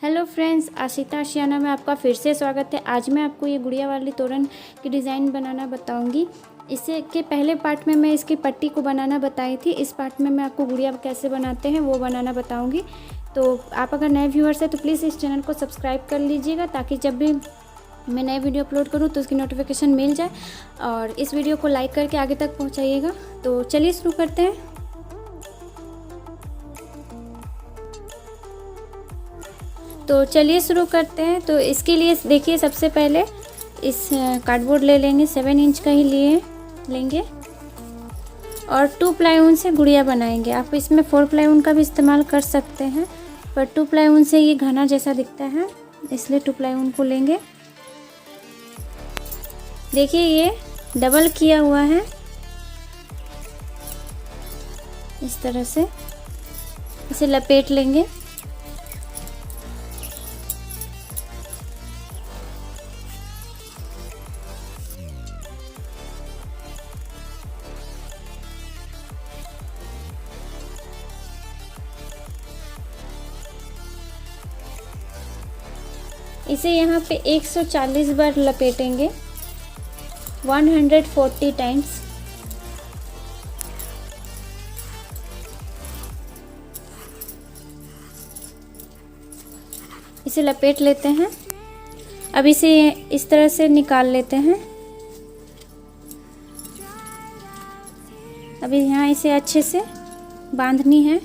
Hello friends, Ashita आशियाना में आपका फिर से स्वागत है। आज मैं आपको ये गुड़िया वाली तोरण की डिज़ाइन बनाना बताऊंगी। इससे के पहले पार्ट में मैं इसकी पट्टी को बनाना बताई थी। इस पार्ट में मैं आपको गुड़िया कैसे बनाते हैं वो बनाना बताऊंगी। तो आप अगर नए व्यूअर्स हैं तो प्लीज़ इस चैनल को सब्सक्राइब कर लीजिएगा, ताकि जब भी मैं नए वीडियो अपलोड करूँ तो उसकी नोटिफिकेशन मिल जाए। और इस वीडियो को लाइक करके आगे तक पहुँचाइएगा। तो चलिए शुरू करते हैं। तो चलिए शुरू करते हैं। तो इसके लिए देखिए, सबसे पहले इस कार्डबोर्ड ले लेंगे, 7 इंच का ही लेंगे और 2 प्लाई से गुड़िया बनाएंगे। आप इसमें 4 प्लाई का भी इस्तेमाल कर सकते हैं, पर 2 प्लाई से ये घना जैसा दिखता है, इसलिए 2 प्लाई को लेंगे। देखिए ये डबल किया हुआ है, इस तरह से इसे लपेट लेंगे। इसे यहाँ पे 140 बार लपेटेंगे, 140 टाइम्स। इसे लपेट लेते हैं। अब इसे इस तरह से निकाल लेते हैं। अभी यहाँ इसे अच्छे से बांधनी है।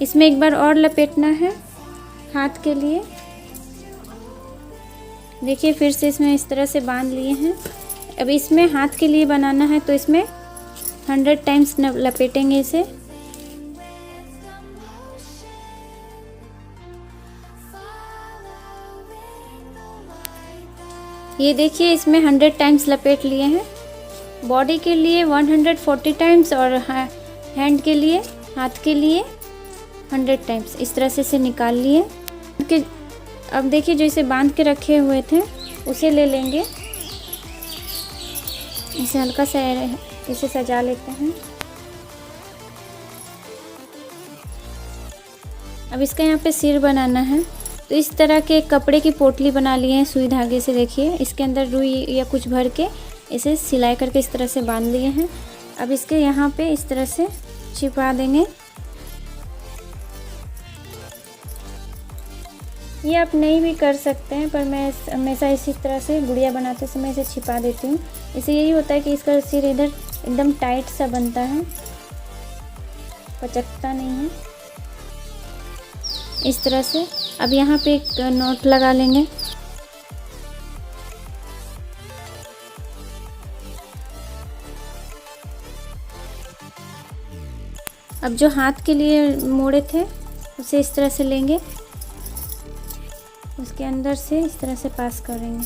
इसमें एक बार और लपेटना है हाथ के लिए। देखिए फिर से इसमें इस तरह से बांध लिए हैं। अब इसमें हाथ के लिए बनाना है तो इसमें 100 टाइम्स लपेटेंगे इसे। ये देखिए इसमें 100 टाइम्स लपेट लिए हैं। बॉडी के लिए 140 टाइम्स और हैंड के लिए, हाथ के लिए 100 टाइम्स। इस तरह से इसे निकाल लिए। अब देखिए जो इसे बांध के रखे हुए थे उसे ले लेंगे। इसे हल्का सा इसे सजा लेते हैं। अब इसका यहाँ पे सिर बनाना है, तो इस तरह के कपड़े की पोटली बना लिए हैं सुई धागे से। देखिए इसके अंदर रुई या कुछ भर के इसे सिलाई करके इस तरह से बांध लिए हैं। अब इसके यहाँ पे इस तरह से छिपा देंगे। ये आप नहीं भी कर सकते हैं, पर मैं हमेशा इसी तरह से गुड़िया बनाते समय इसे छिपा देती हूँ। इससे यही होता है कि इसका सिर इधर एकदम टाइट सा बनता है, पचकता नहीं है। इस तरह से अब यहाँ पे एक नोट लगा लेंगे। अब जो हाथ के लिए मोड़े थे उसे इस तरह से लेंगे, उसके अंदर से इस तरह से पास करेंगे।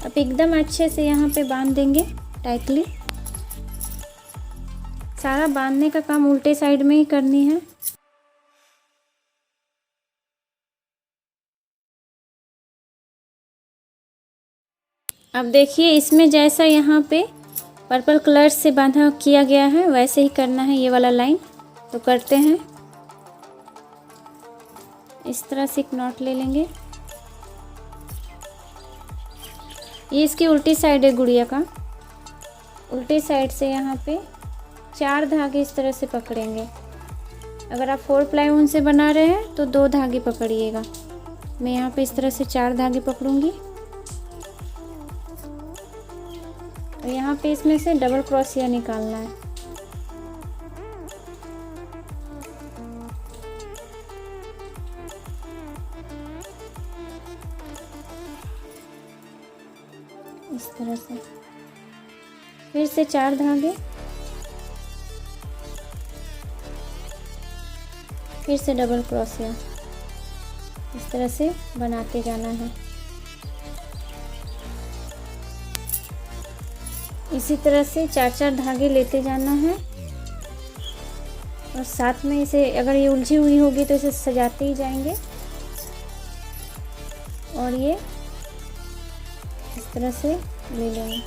अब एकदम अच्छे से यहाँ पे बांध देंगे टाइटली। सारा बांधने का काम उल्टे साइड में ही करनी है। अब देखिए इसमें जैसा यहाँ पे पर्पल कलर से बांधा किया गया है वैसे ही करना है ये वाला लाइन। तो करते हैं। इस तरह से एक नॉट ले लेंगे। ये इसकी उल्टी साइड है गुड़िया का। उल्टी साइड से यहाँ पे 4 धागे इस तरह से पकड़ेंगे। अगर आप 4 प्लाई से बना रहे हैं तो 2 धागे पकड़िएगा। मैं यहाँ पे इस तरह से 4 धागे पकड़ूंगी। और यहाँ पे इसमें से डबल क्रोशिया निकालना है। इस तरह से फिर से 4 धागे, फिर से डबल क्रोशिया। इस तरह से बनाते जाना है। इसी तरह से 4-4 धागे लेते जाना है। और साथ में इसे, अगर ये उलझी हुई होगी तो इसे सजाते ही जाएंगे। और ये इस तरह से ले लेंगे।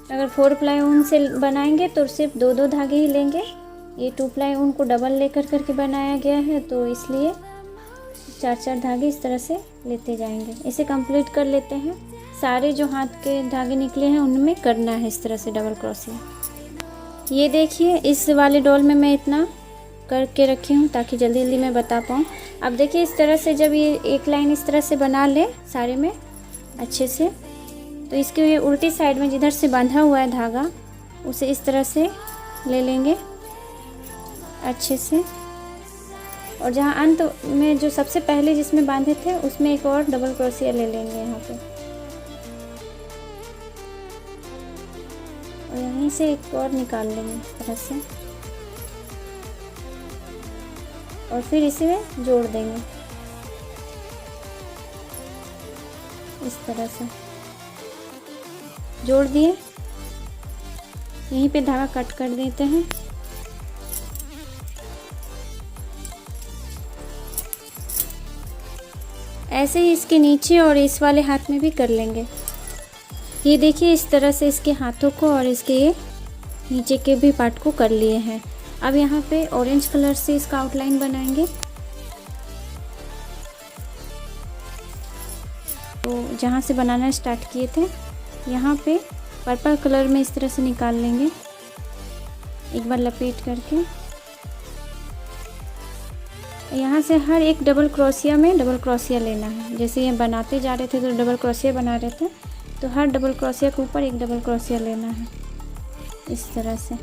अगर 4 प्लाई ऊन से बनाएंगे तो सिर्फ 2 धागे ही लेंगे। ये 2 प्लाई ऊन को डबल लेकर करके बनाया गया है, तो इसलिए 4 धागे इस तरह से लेते जाएंगे। इसे कंप्लीट कर लेते हैं। सारे जो हाथ के धागे निकले हैं उनमें करना है इस तरह से डबल क्रोशिया। ये देखिए, इस वाले डॉल में मैं इतना करके रखी हूँ ताकि जल्दी जल्दी मैं बता पाऊँ। अब देखिए, इस तरह से जब ये एक लाइन इस तरह से बना ले सारे में अच्छे से, तो इसके ये उल्टी साइड में जिधर से बांधा हुआ है धागा, उसे इस तरह से ले लेंगे अच्छे से। और जहाँ अंत में जो सबसे पहले जिसमें बांधे थे उसमें एक और डबल क्रोशिया ले लेंगे यहाँ पे, और यहीं से एक और निकाल लेंगे इस तरह से, और फिर इसे जोड़ देंगे इस तरह से। जोड़ दिए, यहीं पे धागा कट कर देते हैं। ऐसे ही इसके नीचे और इस वाले हाथ में भी कर लेंगे। ये देखिए, इस तरह से इसके हाथों को और इसके ये नीचे के भी पार्ट को कर लिए हैं। अब यहाँ पे ऑरेंज कलर से इसका आउटलाइन बनाएंगे। तो जहाँ से बनाना स्टार्ट किए थे, यहाँ पे पर्पल कलर में इस तरह से निकाल लेंगे, एक बार लपेट करके। यहाँ से हर एक डबल क्रोशिया में डबल क्रोशिया लेना है। जैसे ये बनाते जा रहे थे तो डबल क्रोशिया बना रहे थे, तो हर डबल क्रोशिया के ऊपर एक डबल क्रोशिया लेना है इस तरह से।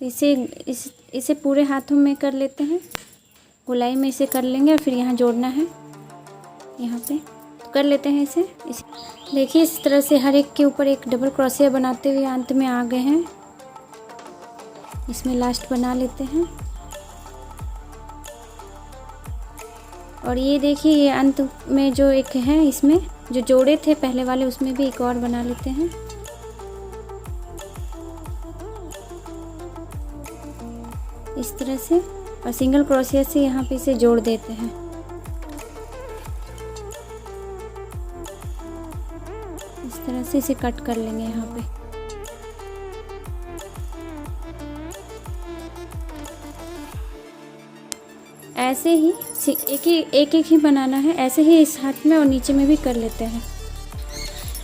तो इसे पूरे हाथों में कर लेते हैं, गोलाई में इसे कर लेंगे, और फिर यहाँ जोड़ना है यहाँ पे, तो कर लेते हैं इसे। देखिए, इस तरह से हर एक के ऊपर एक डबल क्रोशिया बनाते हुए अंत में आ गए हैं। इसमें लास्ट बना लेते हैं, और ये देखिए, ये अंत में जो एक है, इसमें जो जोड़े थे पहले वाले उसमें भी एक और बना लेते हैं इस तरह से, और सिंगल क्रोशिया से यहाँ पे इसे जोड़ देते हैं। इस तरह से इसे कट कर लेंगे यहाँ पे। ऐसे ही एक ही बनाना है, ऐसे ही इस हाथ में और नीचे में भी कर लेते हैं।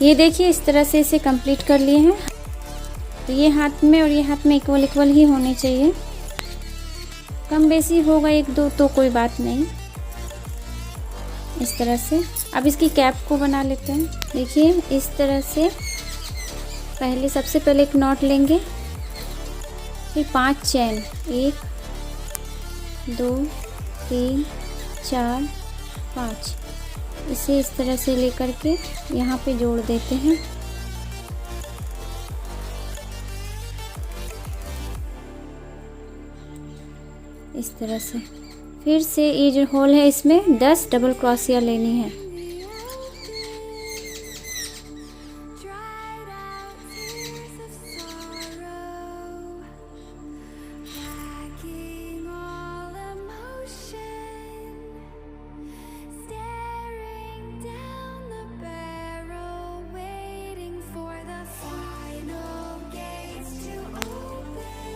ये देखिए, इस तरह से इसे कंप्लीट कर लिए हैं। तो ये हाथ में और ये हाथ में इक्वल ही होने चाहिए। कम बेसी होगा 1-2 तो कोई बात नहीं, इस तरह से। अब इसकी कैप को बना लेते हैं। देखिए, इस तरह से सबसे पहले एक नॉट लेंगे, फिर 5 चैन, 1 2 3 4 5, इसे इस तरह से लेकर के यहाँ पे जोड़ देते हैं। इस तरह से फिर से ये जो होल है इसमें 10 डबल क्रोशिया लेनी है।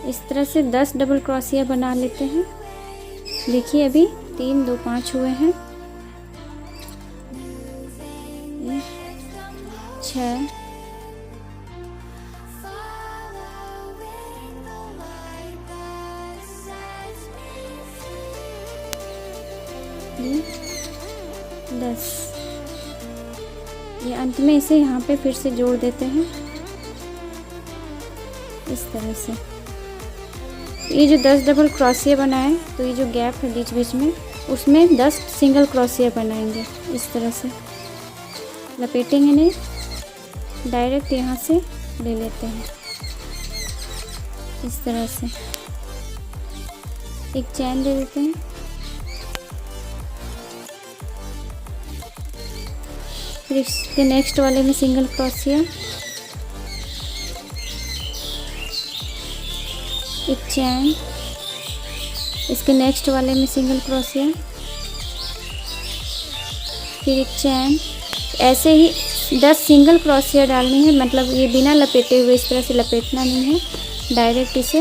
इस तरह से 10 डबल क्रोशिया बना लेते हैं। देखिए, अभी 3 2 5 हुए हैं, 6 10। ये अंत में इसे यहाँ पे फिर से जोड़ देते हैं इस तरह से। ये जो 10 डबल क्रोशिया बनाए तो ये जो गैप है बीच बीच में उसमें 10 सिंगल क्रोशिया बनाएंगे। इस तरह से लपेटेंगे नहीं, डायरेक्ट यहाँ से ले लेते हैं। इस तरह से एक चैन दे देते हैं, फिर इसके नेक्स्ट वाले में सिंगल क्रोशिया, एक चैन, इसके नेक्स्ट वाले में सिंगल क्रोशिया, फिर एक चैन। ऐसे ही 10 सिंगल क्रोशिया डालनी है, मतलब ये बिना लपेटे हुए, इस तरह से लपेटना नहीं है, डायरेक्ट इसे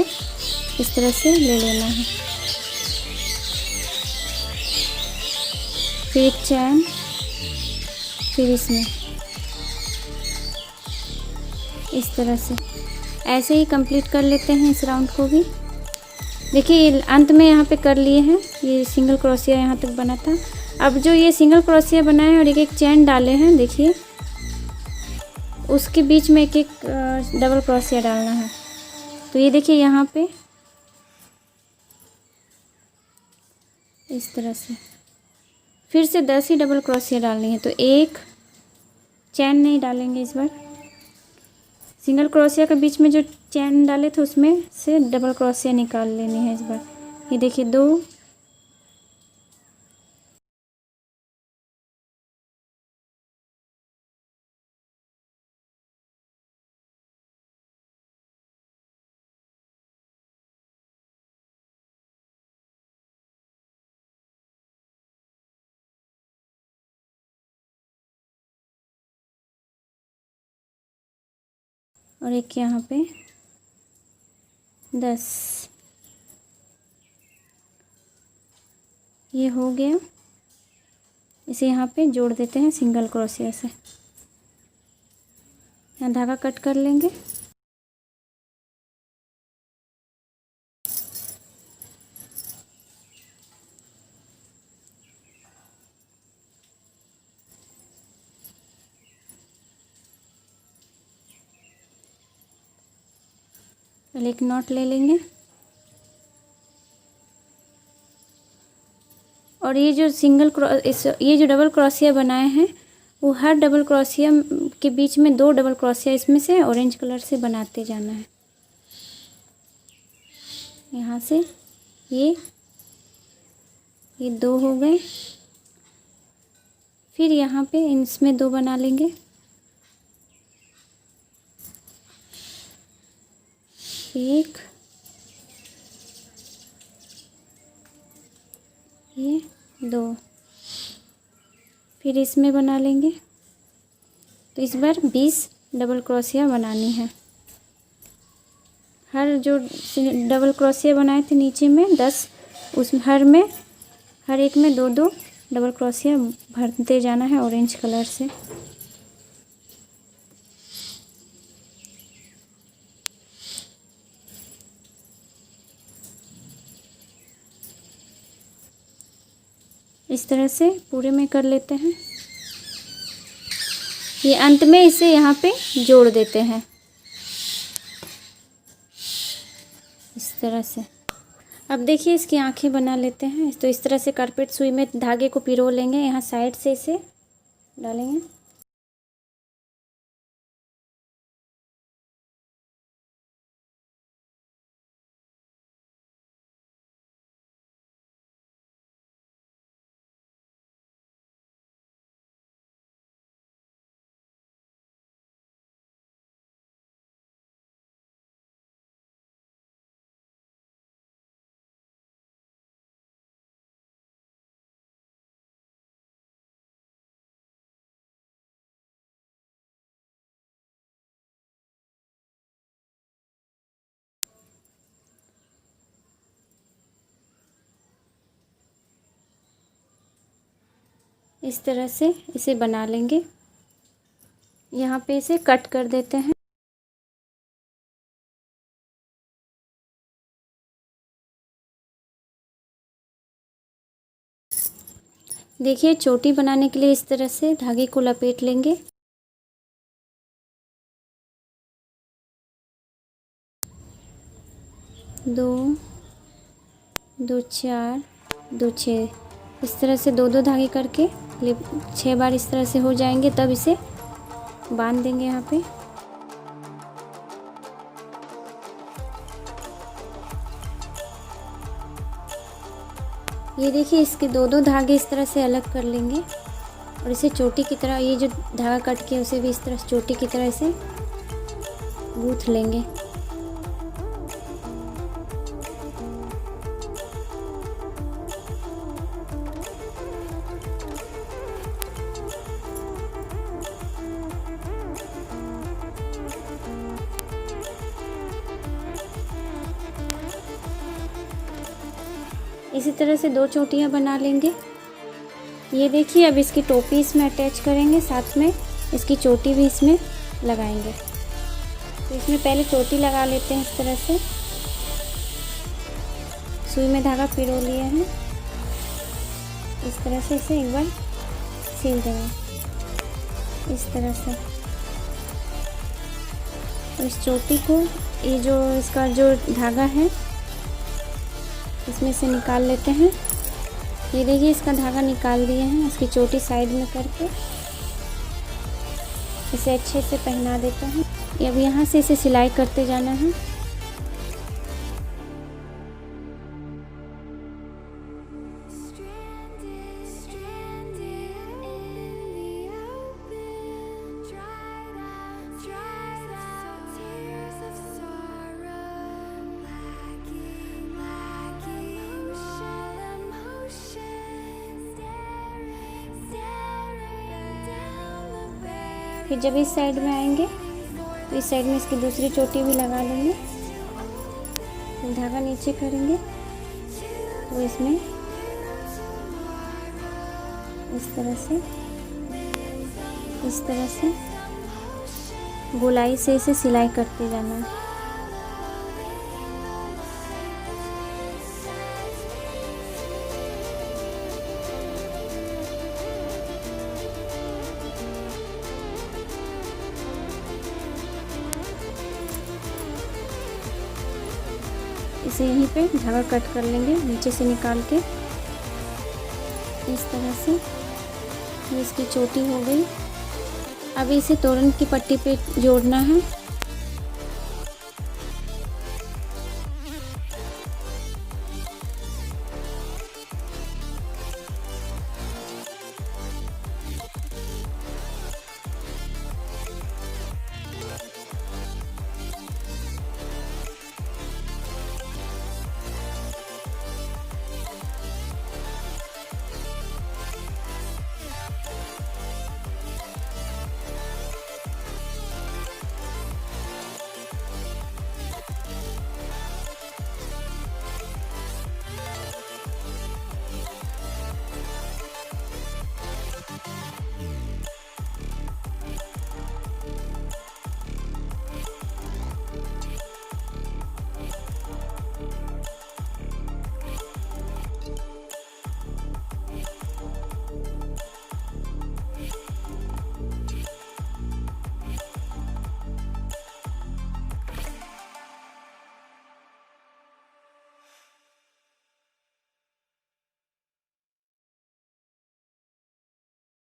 इस तरह से ले लेना है। फिर एक चैन, फिर इसमें इस तरह से ऐसे ही कंप्लीट कर लेते हैं इस राउंड को भी। देखिए अंत में यहाँ पे कर लिए हैं, ये सिंगल क्रोशिया यहाँ तक बना था। अब जो ये सिंगल क्रोशिया बनाए और एक एक चैन डाले हैं, देखिए उसके बीच में एक एक डबल क्रोशिया डालना है। तो ये देखिए यहाँ पे इस तरह से फिर से 10 ही डबल क्रोशिया डालनी है। तो एक चैन नहीं डालेंगे इस बार, सिंगल क्रोशिया के बीच में जो चैन डाले थे उसमें से डबल क्रोशिया निकाल लेनी है इस बार। ये देखिए 2, और एक यहाँ पे 10। ये हो गया, इसे यहाँ पे जोड़ देते हैं सिंगल क्रोशिया से। यहाँ धागा कट कर लेंगे। पहले एक नॉट ले लेंगे और ये जो ये जो डबल क्रोशिया बनाए हैं वो हर डबल क्रोशिया के बीच में 2 डबल क्रोशिया इसमें से ऑरेंज कलर से बनाते जाना है। यहाँ से ये 2 हो गए, फिर यहाँ पे इसमें 2 बना लेंगे, एक, ये 2, फिर इसमें बना लेंगे। तो इस बार 20 डबल क्रोशिया बनानी है। हर जो डबल क्रोशिया बनाए थे नीचे में 10, उस हर एक में 2-2 डबल क्रोशिया भरते जाना है ऑरेंज कलर से। इस तरह से पूरे में कर लेते हैं। ये अंत में इसे यहाँ पे जोड़ देते हैं इस तरह से। अब देखिए इसकी आंखें बना लेते हैं। तो इस तरह से कारपेट सुई में धागे को पिरो लेंगे, यहाँ साइड से इसे डालेंगे। इस तरह से इसे बना लेंगे। यहाँ पे इसे कट कर देते हैं। देखिए चोटी बनाने के लिए इस तरह से धागे को लपेट लेंगे। दो, 2 4 2 6, इस तरह से 2 2 धागे करके 6 बार इस तरह से हो जाएंगे, तब इसे बांध देंगे यहाँ पे। ये देखिए, इसके 2 2 धागे इस तरह से अलग कर लेंगे और इसे चोटी की तरह, ये जो धागा कट के उसे भी इस तरह चोटी की तरह इसे गूंथ लेंगे। इसी तरह से 2 चोटियाँ बना लेंगे। ये देखिए, अब इसकी टोपी इसमें अटैच करेंगे, साथ में इसकी चोटी भी इसमें लगाएंगे। तो इसमें पहले चोटी लगा लेते हैं इस तरह से। सुई में धागा पिरो लिए हैं, इस तरह से इसे एक बार सिल देंगे इस तरह से। और इस चोटी को, ये जो इसका जो धागा है इसमें से निकाल लेते हैं। ये देखिए, इसका धागा निकाल दिए हैं, इसकी चोटी साइड में करके इसे अच्छे से पहना देते हैं। अब यहाँ से इसे सिलाई करते जाना है। फिर जब इस साइड में आएंगे तो इस साइड में इसकी दूसरी चोटी भी लगा लेंगे। फिर धागा नीचे करेंगे तो इसमें इस तरह से गोलाई से इसे सिलाई करते जाना है। इसे यहीं पे धागा कट कर लेंगे नीचे से निकाल के इस तरह से। ये इसकी चोटी हो गई। अब इसे तोरण की पट्टी पे जोड़ना है।